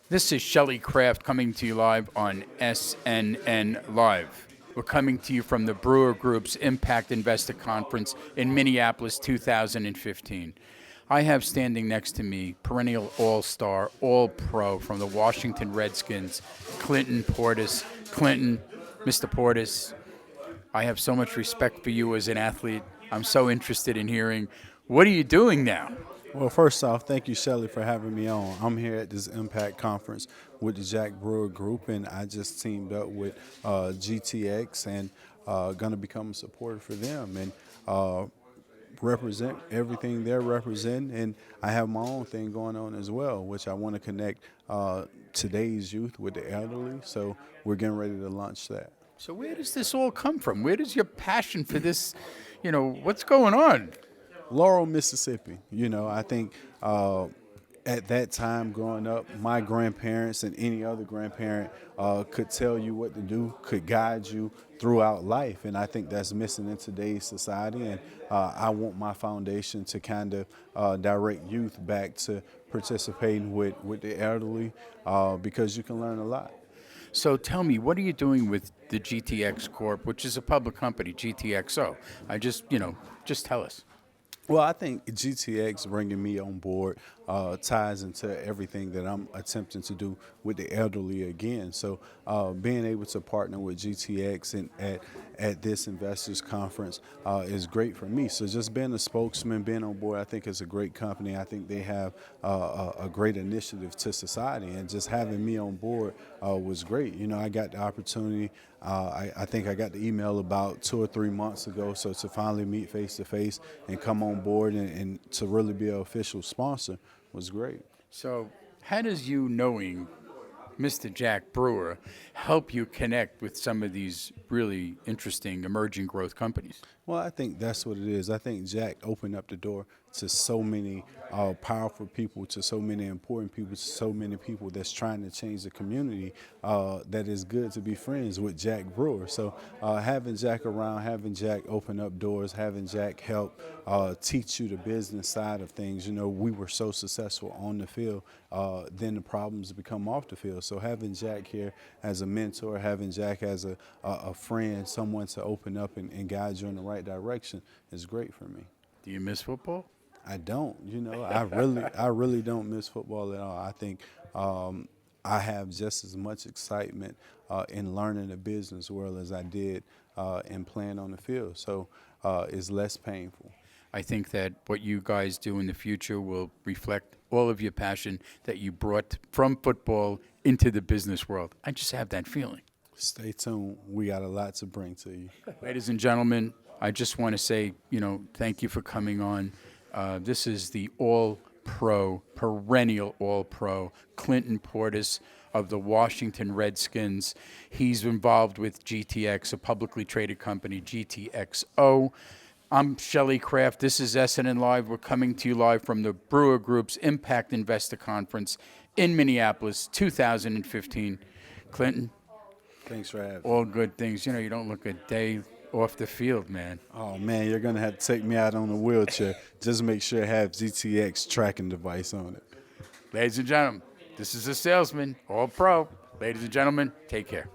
This is Shelly Craft coming to you live on SNNLive. We're coming to you from the Brewer Group's Impact Investor Conference in Minneapolis 2015. I have standing next to me perennial all-star, all-pro from the Washington Redskins, Clinton Portis. Clinton, Mr. Portis, I have so much respect for you as an athlete. I'm so interested in hearing, what are you doing now? Well, first off, thank you, Shelly, for having me on. I'm here at this Impact Conference with the Jack Brewer Group, and I just teamed up with GTX and going to become a supporter for them and represent everything they're representing. And I have my own thing going on as well, which I want to connect today's youth with the elderly. So we're getting ready to launch that. So where does this all come from? Where does your passion for this, what's going on? Laurel, Mississippi. I think at that time growing up, my grandparents and any other grandparent could tell you what to do, could guide you throughout life. And I think that's missing in today's society. And I want my foundation to kind of direct youth back to participating with the elderly because you can learn a lot. So tell me, what are you doing with the GTX Corp, which is a public company, GTXO? Just tell us. Well, I think GTX bringing me on board ties into everything that I'm attempting to do with the elderly again. So being able to partner with GTX and at this investors conference is great for me. So just being a spokesman, being on board, I think is a great company. I think they have a great initiative to society, and just having me on board was great. I got the opportunity. I think I got the email about 2 or 3 months ago. So to finally meet face to face and come on board and to really be an official sponsor was great. So how does you knowing Mr. Jack Brewer help you connect with some of these really interesting emerging growth companies? Well, I think that's what it is. I think Jack opened up the door to so many powerful people, to so many important people, to so many people that's trying to change the community, that it's good to be friends with Jack Brewer. So having Jack around, having Jack open up doors, having Jack help teach you the business side of things. We were so successful on the field, then the problems become off the field. So having Jack here as a mentor, having Jack as a friend, someone to open up and guide you in the right direction is great for me. Do you miss football? I don't. I really don't miss football at all. I think I have just as much excitement in learning the business world as I did in playing on the field. So it's less painful. I think that what you guys do in the future will reflect all of your passion that you brought from football into the business world. I just have that feeling. Stay tuned. We got a lot to bring to you. Ladies and gentlemen, I just want to say, thank you for coming on. This is the all-pro, perennial all-pro, Clinton Portis of the Washington Redskins. He's involved with GTX, a publicly traded company, GTXO. I'm Shelly Craft. This is SNNLive. We're coming to you live from the Brewer Group's Impact Investor Conference in Minneapolis 2015. Clinton, thanks for having me. All good things. You don't look a day off the field, man. Oh, man, you're going to have to take me out on a wheelchair. Just make sure I have GTX tracking device on it. Ladies and gentlemen, this is a salesman, all pro. Ladies and gentlemen, take care.